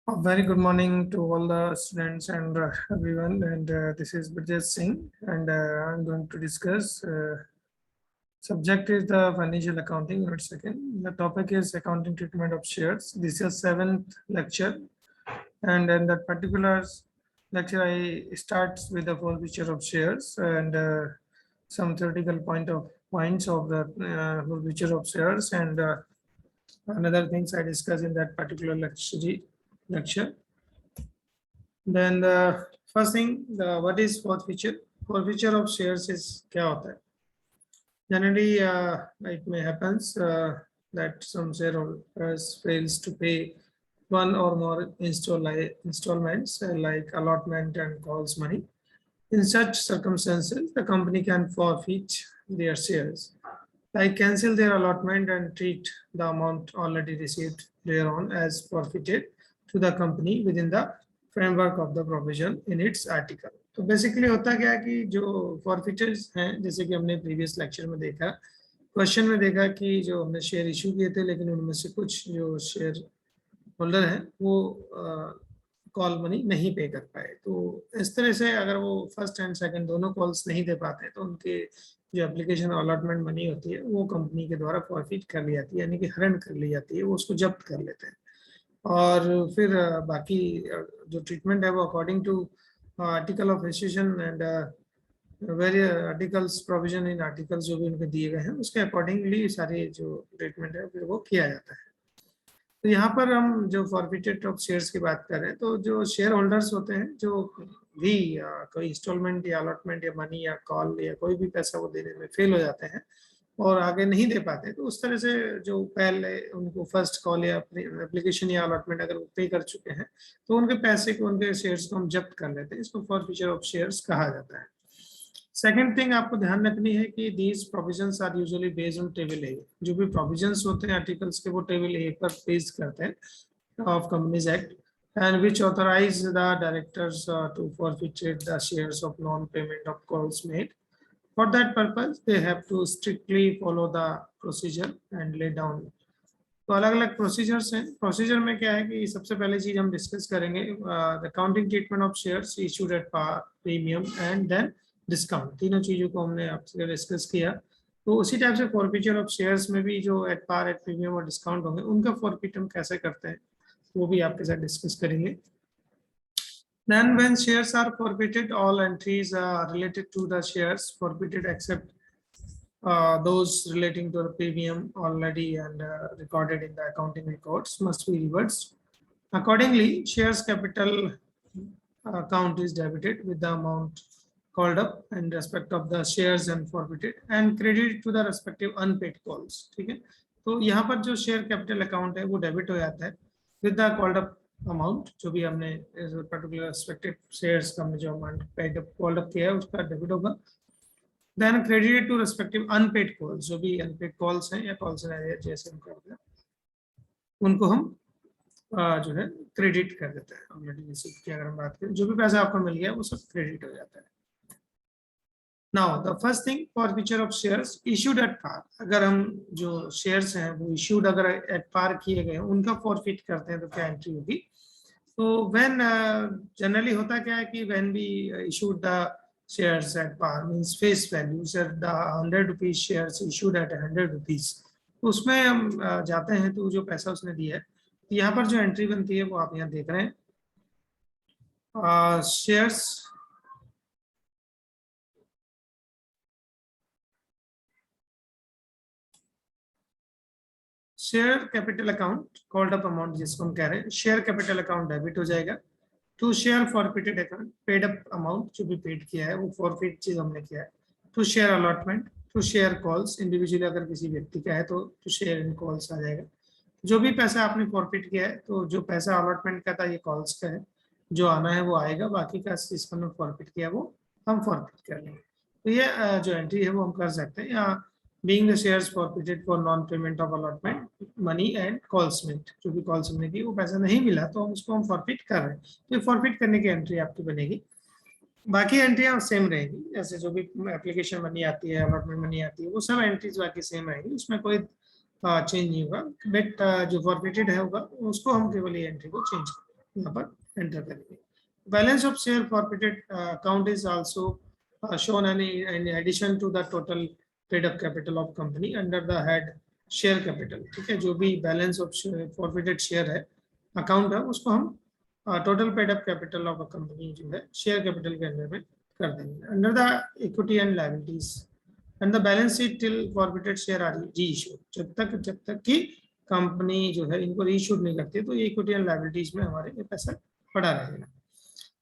A very good morning to all the students and everyone. And this is Brijesh Singh, and I'm going to discuss. Subject is the financial accounting. Unit second. The topic is accounting treatment of shares. This is seventh lecture, and in that particular lecture, I start with the full picture of shares and some theoretical points of the full picture of shares and another things I discuss in that particular lecture. Then the first thing, what is forfeiture? Forfeiture of shares is क्या होता है? Generally, it may happens that some shareholders fails to pay one or more installments like allotment and calls money. In such circumstances, the company can forfeit their shares, like cancel their allotment and treat the amount already received thereon as forfeited to the company within the framework of the provision in its article. तो basically होता क्या है कि जो फॉरफिटर्स हैं, जैसे कि हमने प्रीवियस लेक्चर में देखा, क्वेश्चन में देखा कि जो हमने शेयर इशू किए थे लेकिन उनमें से कुछ जो शेयर होल्डर हैं वो कॉल मनी नहीं पे कर पाए, तो इस तरह से अगर वो फर्स्ट एंड सेकंड दोनों कॉल्स नहीं दे पाते तो उनके जो एप्लीकेशन अलॉटमेंट मनी होती है वो कंपनी के द्वारा फॉरफिट कर ली जाती है, यानी कि हरण कर ली जाती है, वो उसको जब्त कर लेते हैं। और फिर बाकी जो ट्रीटमेंट है वो according to article of association and various articles provision in articles जो भी उनके दिए गए हैं उसके अकॉर्डिंगली सारे जो ट्रीटमेंट है फिर वो किया जाता है। तो यहाँ पर हम जो फॉरफिटेड ऑफ शेयर्स की बात कर रहे हैं, तो जो शेयर होल्डर्स होते हैं जो भी कोई इंस्टॉलमेंट या अलॉटमेंट या मनी या कॉल या कोई भी पैसा वो देने में फेल हो जाते हैं और आगे नहीं दे पाते, तो उस तरह से जो पहले उनको फर्स्ट कॉल या एप्लीकेशन या अलॉटमेंट अगर वो पे कर चुके हैं तो उनके पैसे को, उनके शेयर्स को हम जब्त कर लेते हैं। इसको फॉरफिचर ऑफ शेयर्स कहा जाता है। सेकेंड थिंग आपको ध्यान रखनी है कि these provisions are usually based on table A. जो भी प्रोविजंस होते हैं आर्टिकल्स के वो टेबल ए पर बेस करते हैं of companies act, and which authorize the directors to forfeit the shares of non-payment of calls made. For that purpose, they have to strictly follow the procedure and lay down. तो अलग अलग procedures हैं। Procedure में क्या है कि सबसे पहले चीज हम डिस्कस करेंगे accounting treatment of shares issued at par, premium and then discount. तीनों चीजों को हमने आपसे डिस्कस किया। तो उसी टाइप से फॉरफिचर ऑफ शेयर्स में भी जो एट पार, एट प्रीमियम और डिस्काउंट होंगे उनका फॉरफिट हम कैसे करते हैं वो भी आपके साथ डिस्कस करेंगे। Then when shares are forfeited, all entries related to the shares forfeited except those relating to the premium already and recorded in the accounting records must be reversed. Accordingly, shares capital account is debited with the amount called up in respect of the shares and forfeited and credited to the respective unpaid calls। ठीक है, तो यहाँ पर जो share capital account है वो debit हो जाता है with the called up amount, जो भी हमने पर्टिकुलर रेस्पेक्टेड शेयर्स का हमने जो amount paid up called up किया है उसका डेबिट होगा। Then credited to respective unpaid calls, जो भी अनपेड कॉल्स हैं या कॉल्स जैसे हम करते हैं उनको हम जो है क्रेडिट कर देते हैं। ऑलरेडी रिसीव की अगर हम बात करें, जो भी पैसा आपको मिल गया वो सब क्रेडिट हो जाता है। Now the first thing forfeiture of shares issued at par. अगर हम जो शेयर्स हैं वो इशूड अगर एट पार किए गए उनका फॉरफिट करते हैं तो क्या एंट्री होगी? तो व्हेन जनरली होता क्या है कि when we issued the shares at par means face value sir the 100 rupees shares issued at 100 rupees, तो उसमें हम जाते हैं तो जो पैसा उसने दिया है तो यहाँ पर जो एंट्री बनती है वो आप यहाँ देख रहे हैं। Shares share capital account called up amount जिसको हम कह रहे हैं, शेयर कैपिटल अकाउंट डेबिट हो जाएगा to share forfeited account paid up amount, जो भी पेड किया है वो फॉरफिट चीज हमने किया है, to share allotment, to share calls individually अगर किसी व्यक्ति का है तो टू शेयर इन कॉल्स आ जाएगा। जो भी पैसा आपने फॉरफिट किया है तो जो पैसा अलॉटमेंट का था ये कॉल्स का है, जो आना है वो आएगा, बाकी का जिसको हमने फॉरफिट किया वो हम फॉरफिट कर लेंगे। तो ये जो एंट्री है वो हम कर सकते हैं। यहाँ being the shares forfeited for non-payment of allotment, money and calls made, जो भी कॉल्स हमने की वो पैसा नहीं मिला तो हम उसको हम फॉरफिट कर रहे हैं, तो फॉरफिट करने की एंट्री आपकी बनेगी। बाकी एंट्रियां सेम रहेंगी, जैसे जो भी एप्लीकेशन मनी आती है, अलॉटमेंट मनी आती है, वो सब एंट्रीज बाकी सेम रहेंगी, उसमें कोई चेंज नहीं होगा। बट जो फॉरफिटेड है होगा उसको हम केवल ये एंट्री को चेंज करेंगे। यहाँ पर एंटर करेंगे। Balance of share forfeited account is also shown in addition to the total paid up capital of company under the head share capital. ठीक है, जो भी बैलेंस ऑफ फॉरफिटेड शेयर है अकाउंट है उसको हम total paid up capital of a company जो है शेयर कैपिटल के अंदर में कर देंगे under the equity and liabilities and the balance sheet till forfeited share are reissued. जब तक कि कंपनी जो है इनको री इशूड नहीं करती तो ये इक्विटी एंड लायबिलिटीज में हमारे ये पैसा पड़ा रहेगा।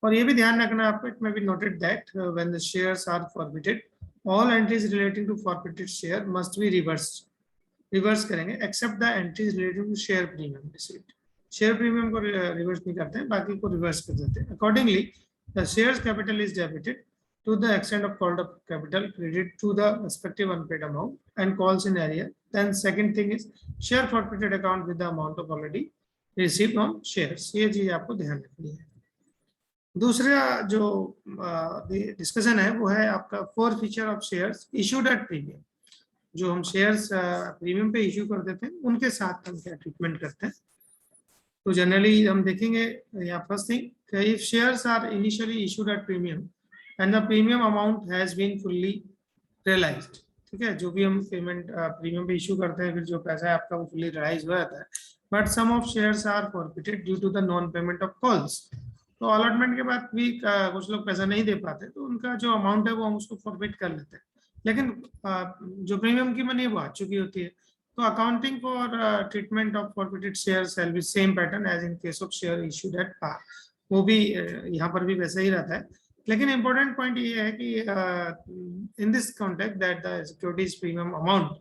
और ये भी ध्यान रखना आपको, it may be noted that when the shares are forfeited all entries relating to forfeited share must be reverse करेंगे except the entries relating to share premium received. Share premium को रिवर्स नहीं करते हैं, बाकी को रिवर्स कर देते हैं। Accordingly the shares capital is debited to the extent of called up capital credit to the respective unpaid amount and calls in arrear. Then second thing is share forfeited account with the amount of already received on shares। ये चीज आपको ध्यान रखनी है। दूसरा जो discussion है वो है आपका four feature of shares issued at premium. जो हम शेयर्स प्रीमियम पे इशू कर देते हैं उनके साथ हम क्या ट्रीटमेंट करते हैं। तो जनरली हम देखेंगे यहाँ first thing, if shares are initially issued at premium and the premium amount has been fully realized। ठीक है, जो भी हम पेमेंट प्रीमियम पे इशू करते हैं फिर जो पैसा है आपका वो फुल्ली रियलाइज हो जाता है। But some of shares are forfeited due to the non payment of calls. तो अलॉटमेंट के बाद भी कुछ लोग पैसा नहीं दे पाते तो उनका जो अमाउंट है वो हम उसको फॉरफिट कर लेते हैं, लेकिन जो प्रीमियम की मनी है वो आ चुकी होती है। तो accounting for treatment of forfeited shares will be same pattern as in case of share issued at par. वो भी यहाँ पर भी वैसा ही रहता है, लेकिन इंपॉर्टेंट पॉइंट ये है कि in this context that the securities premium amount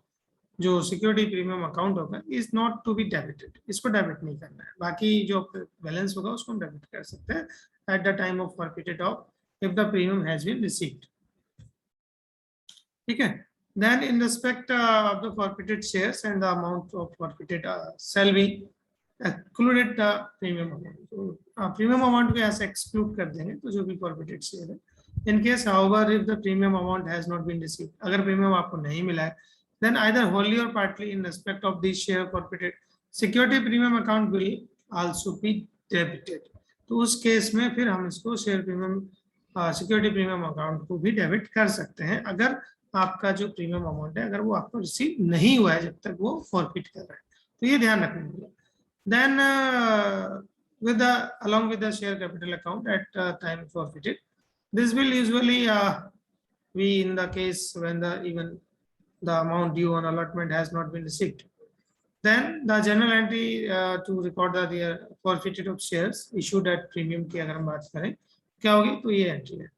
जो सिक्योरिटी प्रीमियम अकाउंट होगा is not to be debited. इसको डेबिट नहीं करना है, बाकी जो बैलेंस होगा उसको हम डेबिट कर सकते हैं at the time of forfeited of if the premium has been received. ठीक है, then in respect of the forfeited shares and the amount of forfeited shall be excluded the premium amount. तो premium amount को यहाँ से exclude कर देंगे तो जो भी फॉरफिटेड शेयर है। In case however if the premium amount has not been received, अगर प्रीमियम आपको नहीं मिला है then either wholly or partly in respect of this share forfeited security premium account will also be debited. तो उस case में फिर हम इसको share premium security premium account को भी डेबिट कर सकते हैं अगर आपका जो प्रीमियम अमाउंट है अगर वो आपको रिसीव नहीं हुआ है जब तक वो फॉरफिट कर रहा है। तो ये ध्यान रखना होगा। Then along with the share capital account at time forfeited, this will usually be in the case when even the amount due on allotment has not been received. Then the general entry to record the forfeited of shares issued at premium की अगर हम बात करें क्या होगी तो ये entry है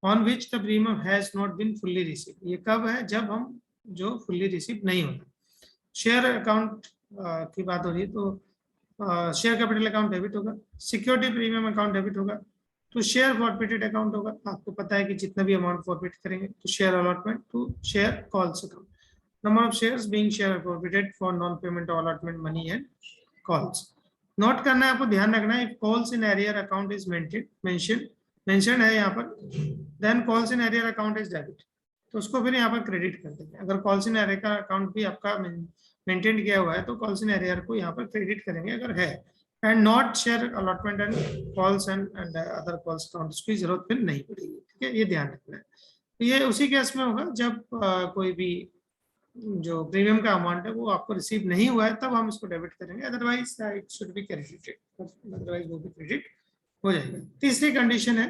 on which the premium has not been fully received। ये कब है, जब हम जो fully received नहीं होता। शेयर अकाउंट की बात हो रही है तो शेयर कैपिटल अकाउंट डेबिट होगा, सिक्योरिटी प्रीमियम अकाउंट डेबिट होगा, तो शेयर फॉरफिटेड अकाउंट होगा। आपको पता है कि जितना भी अमाउंट फॉरफिट करेंगे तो share allotment to share calls account, number of shares being share forfeited for non payment of allotment money and calls. Note करना है आपको, ध्यान रखना है, if calls in arrear account is mentioned है यहाँ पर, then calls in arrear account is debit, तो उसको फिर यहाँ पर क्रेडिट कर देंगे। अगर कॉल्स इन एरियर का अकाउंट भी आपका मेंटेन किया हुआ है तो कॉल्स इन एरियर को यहाँ पर क्रेडिट करेंगे अगर है, and not share allotment and calls and other calls account, उसकी जरूरत फिर नहीं पड़ेगी। ठीक है, ये ध्यान रखना है। तो ये उसी केस में होगा जब कोई भी जो प्रीमियम का अमाउंट है वो आपको रिसीव नहीं हुआ है तब हम इसको डेबिट करेंगे, otherwise it should be credited, otherwise वो भी क्रेडिट हो जाएगा। तीसरी कंडीशन है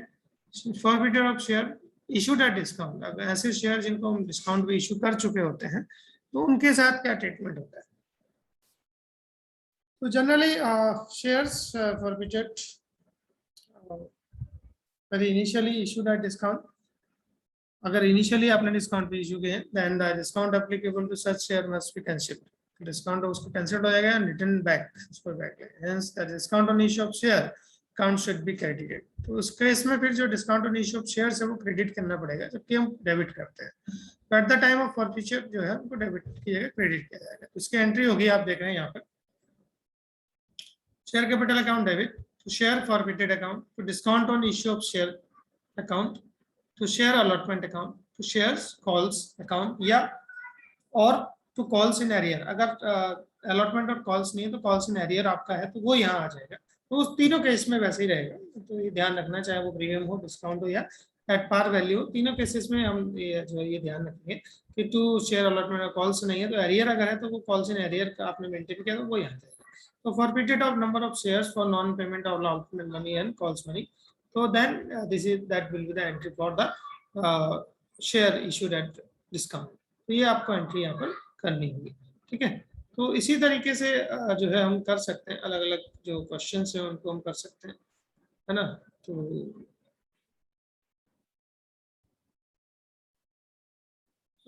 forfeited of share issued at discount. अगर ऐसे शेयर जिनको हम डिस्काउंट पे इशू कर चुके होते हैं तो उनके साथ क्या ट्रीटमेंट होता है। तो generally shares forfeited very initially issued at discount, अगर इनिशियली आपने डिस्काउंट पे इशू किए then the discount applicable to such share must be cancelled. Discount उसको कैंसिल्ड हो जाएगा एंड रिटर्न बैक, उसको back, hence the discount on issue of share account should be credited. तो उस केस में फिर जो discount on issue of share है वो क्रेडिट करना पड़ेगा जबकि हम डेबिट करते हैं। तो eight the time of forfeiture जो है उनको डेबिट की जगह क्रेडिट किया जाएगा। तो इसकी एंट्री होगी, आप देख रहे हैं यहाँ पर, share capital account debit to share forfeited account to discount on issue of share account to share allotment account to shares calls account या और टू कॉल्स इन एरियर। अगर अलॉटमेंट और कॉल्स नहीं है तो कॉल्स इन एरियर आपका है तो वो यहाँ आ जाएगा। तो उस तीनों केस में वैसे ही रहेगा, तो ये ध्यान रखना, चाहे वो प्रीमियम हो, डिस्काउंट हो या एट पार वैल्यू हो, तीनों केसेस में हम ये जो है ये ध्यान रखेंगे कि टू शेयर अलॉटमेंट कॉल्स नहीं है, तो एरियर अगर है तो वो कॉल्स इन एरियर का आपने मेंटेन किया तो वो यहाँ जाएगा। तो forfeited of number of shares for non payment of allotment money and calls money, तो then this is that will be the entry for the share issued at discount. तो ये आपको एंट्री यहाँ पर करनी होगी, ठीक है। तो इसी तरीके से जो है हम कर सकते हैं, अलग अलग जो क्वेश्चन है उनको हम कर सकते हैं, है ना।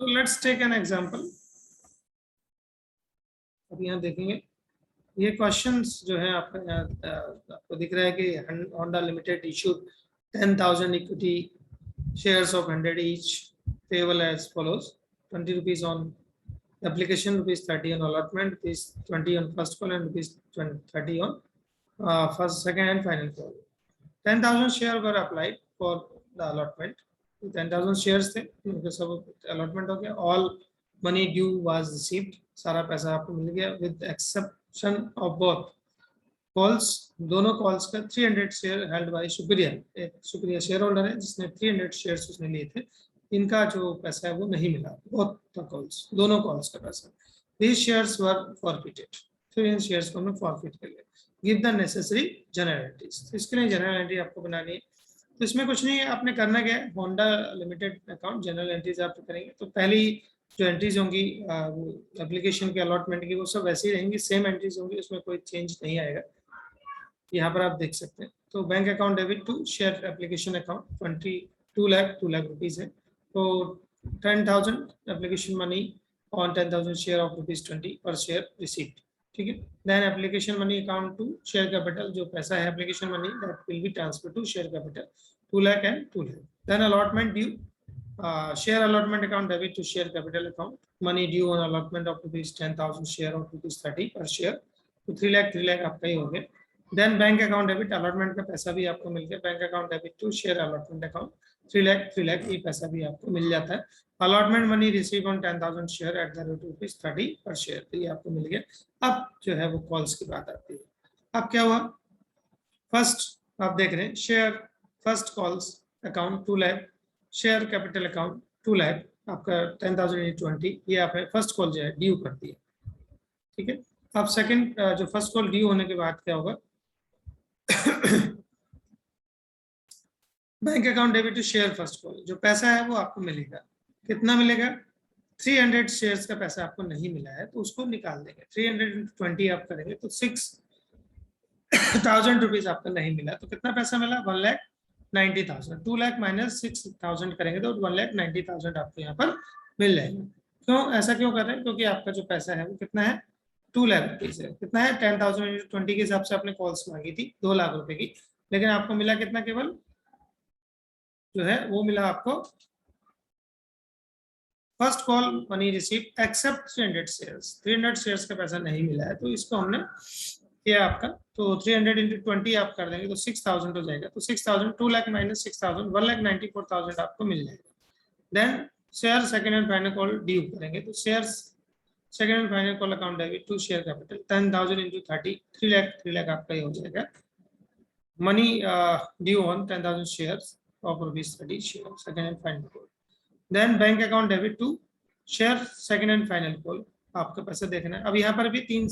तो लेट्स टेक एन एग्जांपल। अब यहाँ देखेंगे ये क्वेश्चंस जो है आपका यहाँ आपको दिख रहा है कि Honda limited issued 10,000 equity shares of 100 each, payable as follows: 20 rupees on application, rupees 30 on allotment, rupees 20 on first call, and rupees 30 on first, second, and final call. 10,000 shares were applied for the allotment. 10,000 shares थे, उनके सब allotment हो गया. All money due was received. सारा पैसा आपको मिल गया with exception of both calls, दोनों कॉल्स का 300 शेयर हेल्ड बाय सुपीरियर, एक सुपीरियर शेयर होल्डर है जिसने 300 शेयर्स उसने लिए थे, इनका जो पैसा है वो नहीं मिला, बहुत कॉल्स, दोनों कॉल्स का पैसा। दीज शेयर्स वर फॉरफिटेड, फिर इन शेयर्स को हमने फॉरफिट कर लिया। Give the necessary general entries, तो इसके लिए जनरल एंट्री आपको बनानी है। तो इसमें कुछ नहीं है, आपने करना क्या है, Honda limited account general entries आप करेंगे। तो पहली जो एंट्रीज होंगी वो एप्लीकेशन के अलॉटमेंट की, वो सब वैसे ही रहेंगी, सेम एंट्रीज होंगी, उसमें कोई चेंज नहीं आएगा। यहाँ पर आप देख सकते हैं। तो bank account debit to share application account 2 lakh rupees है। तो 10,000 application money on 10,000 share of ₹20 per share received, ठीक है। Then application money account to share capital, जो पैसा है application money that will be transfer to share capital 2 lakh and 2 lakh. Then allotment due, share allotment account debit to share capital account, money due on allotment of ₹10,000 share of ₹30 per share, तो 3 लाख आपका ही हो गया। Then bank account debit, allotment का पैसा भी आपको मिल गया, bank account debit to share allotment account 3 lakh ये पैसा भी आपको मिल जाता है। Allotment money receive on 10,000 share at the rate ₹30 per share, तो ये आपको मिल गया। अब जो है वो कॉल्स की बात आती है। अब क्या हुआ, फर्स्ट आप देख रहे हैं share first calls account 2 lakh, share capital account 2 lakh, आपका 10,020, ये आपने फर्स्ट कॉल जो है ड्यू कर दिया, ठीक है। अब सेकंड जो फर्स्ट कॉल ड्यू होने के बाद क्या होगा, bank account debit to share first call, जो पैसा है वो आपको मिलेगा, कितना मिलेगा, 300 शेयर्स का पैसा आपको नहीं मिला है तो उसको निकाल देंगे। 300 आप करेंगे तो 6,000 रुपीज आपका नहीं मिला, तो कितना पैसा मिला, 1,90,000। 2 लाख माइनस 6,000 करेंगे तो 1,90,000 आपको यहाँ पर मिल जाएगा। क्यों ऐसा क्यों कर रहे हैं, क्योंकि आपका जो पैसा है वो कितना है, 2 लाख रुपीज है। कितना है, 10,020 के हिसाब से आपने कॉल्स मांगी थी 2 लाख रुपए की, लेकिन आपको मिला कितना, केवल जो है वो मिला आपको first call money receive except 300 shares, 300 shares का पैसा नहीं मिला है, तो इसको हमने किया आपका, तो 300 into 20 आप कर देंगे तो 6,000 हो जाएगा। तो 6,000, 2 लाख माइनस 6,000, 1,94,000 आपको मिल जाएगा। Then share second and final call due करेंगे, तो shares second and final call account debit to share capital 10,000 into 30, 3 lakh आपका ये हो जाएगा। Money due on 10,000 shares of ₹30 share second and final call. Then bank account debit to share second and final call, आपका पैसा देखना है। अब यहाँ पर भी 3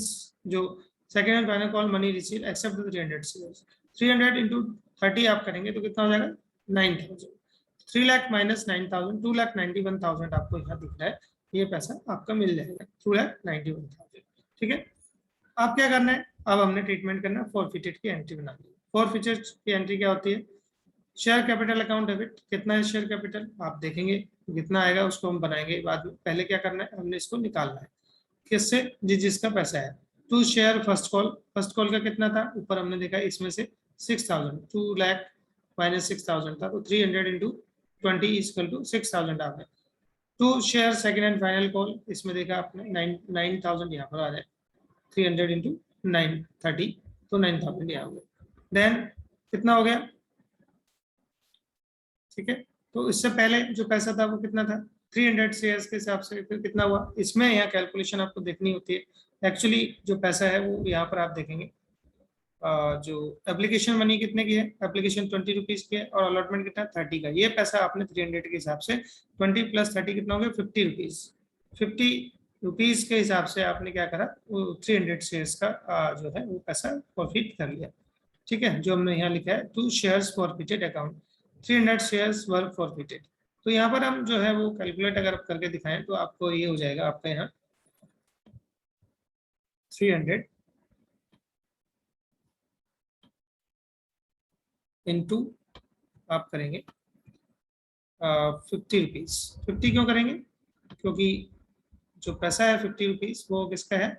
जो second and final call money receive except 300 shares, 300 into 30 आप करेंगे तो कितना हो जाएगा, 9,000। 3 लाख माइनस 9,000, 2,91,000 आपको यहाँ दिख रहा है, ये पैसा आपका मिल जाएगा 2,91,000, ठीक है। अब क्या करना है, अब हमने ट्रीटमेंट करना है, फॉरफिटेड की एंट्री बनानी है। फॉरफिटेड की एंट्री क्या होती है, शेयर कैपिटल अकाउंट डेबिट, कितना है शेयर कैपिटल आप देखेंगे, कितना आएगा उसको हम बनाएंगे बाद में, पहले क्या करना है, हमने इसको निकालना है किससे, जिसका पैसा है। टू शेयर फर्स्ट कॉल का कितना था, ऊपर हमने देखा इसमें से 6,000, 2 लाख माइनस 6,000 था, तो 300 into 20 इक्वल टू 6,000 आ गया। To share second and final call, इसमें देखा आपने 9,000 यहाँ पर आ जाए, 300 into 9, 30, तो 9,000 यहाँ हो गया। देन कितना हो गया, ठीक है। तो इससे पहले जो पैसा था वो कितना था, 300 शेयर्स के हिसाब से फिर कितना हुआ, इसमें यहाँ कैलकुलेशन आपको देखनी होती है। एक्चुअली जो पैसा है वो यहाँ पर आप देखेंगे जो एप्लीकेशन मनी कितने की है, एप्लीकेशन 20 रुपीज की है और अलॉटमेंट कितना 30 का। ये पैसा आपने 300 के हिसाब से 20 + 30 कितना हो गया 50 रुपीज। 50 रुपीज के हिसाब से आपने क्या करा, वो 300 शेयर्स का जो है वो पैसा प्रॉफिट कर लिया। ठीक है, जो हमने यहाँ लिखा है 2 शेयर्स फॉरफिटेड अकाउंट, 300 शेयर्स वर फॉरफिटेड। तो यहाँ पर हम जो है वो कैलकुलेट अगर करके दिखाएं तो आपको ये हो जाएगा आपका यहाँ 300 इंटू आप करेंगे 50 रुपीज। 50 क्यों करेंगे, क्योंकि जो पैसा है 50 रुपीज वो किसका है,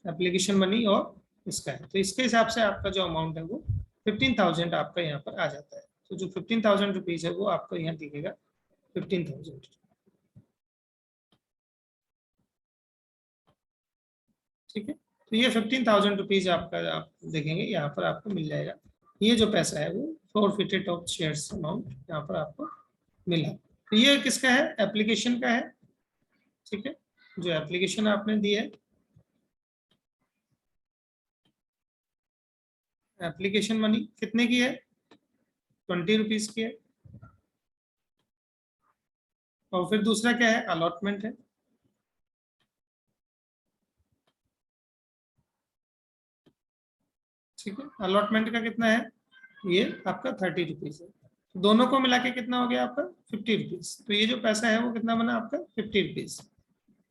एप्लीकेशन मनी और इसका है। तो इसके हिसाब से आपका जो अमाउंट है वो 15,000 आपका यहाँ पर आ जाता है। तो जो 15,000 रुपीज है वो आपको यहाँ दिखेगा 15,000। ठीक है, तो ये 15,000 रुपीज आपका आप देखेंगे यहाँ पर आपको मिल जाएगा। ये जो पैसा है वो फॉरफिटेड ऑफ शेयर्स अमाउंट यहाँ पर आपको मिला। तो ये किसका है, एप्लीकेशन का है। ठीक है, जो एप्लीकेशन आपने दी है, एप्लीकेशन मनी कितने की है, 20 रुपीज की है। और फिर दूसरा क्या है, अलॉटमेंट है। ठीक है, अलॉटमेंट का कितना है, ये आपका 30 रुपीज है। तो दोनों को मिला के कितना हो गया आपका 50 रुपीज। तो ये जो पैसा है वो कितना बना आपका 50 रुपीज।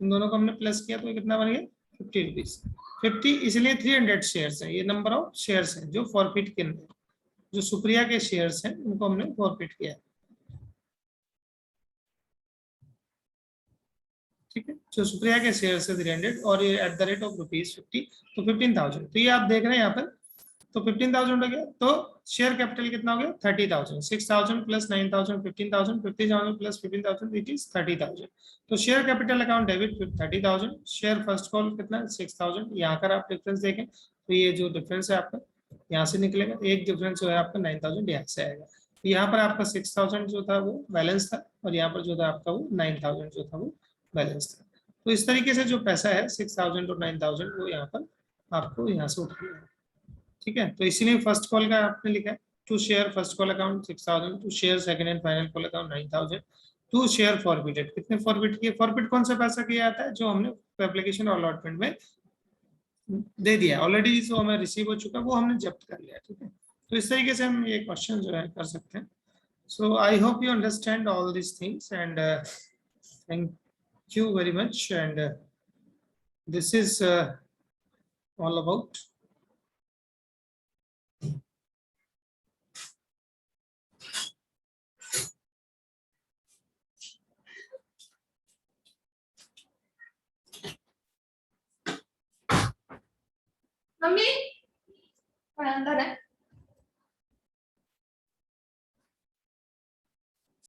इन दोनों को हमने प्लस किया तो ये कितना बन गया 50 रुपीज। 50 इसलिए 300 शेयर्स है, ये नंबर ऑफ शेयर्स है जो फॉरफिट के अंदर, जो सुप्रिया के शेयर्स हैं उनको हमने फॉरफिट किया है। ठीक है, जो सुप्रिया के शेयर्स है 300 और ये एट द रेट ऑफ ₹50, तो 15,000। तो ये आप देख रहे हैं यहाँ पर, तो 15,000 हो गया। तो शेयर कैपिटल कितना हो गया 30,000। 6,000 + 9,000 15,000, 50,000 + 15,000 इट इज 30,000। तो share capital account debit 30,000, share first call कितना 6,000। यहाँ कर आप डिफरेंस देखें तो ये जो डिफरेंस है आपका यहाँ से निकलेगा, एक डिफरेंस जो है आपका 9,000 यहाँ से आएगा। तो यहाँ पर आपका 6,000 जो था वो बैलेंस था और यहाँ पर जो था आपका वो 9,000 जो था वो बैलेंस था। तो इस तरीके से जो पैसा है 6,000 और 9,000 वो यहाँ पर आपको यहाँ से उठाना है। ठीक है, तो इसीलिए फर्स्ट कॉल का आपने लिखा है to share first call account 6,000, to share second and final call account 9,000, to share forfeited. कितने फॉरफिट किए, फॉरफिट कौन सा पैसा किया जाता है जो हमने एप्लीकेशन और अलॉटमेंट में दे दिया ऑलरेडी, जो हमें रिसीव हो चुका वो हमने जब्त कर लिया। ठीक है, तो इस तरीके से हम ये क्वेश्चन जो है कर सकते हैं। So I hope you understand all this things and thank you very much, and this is all about mummy अंदर है।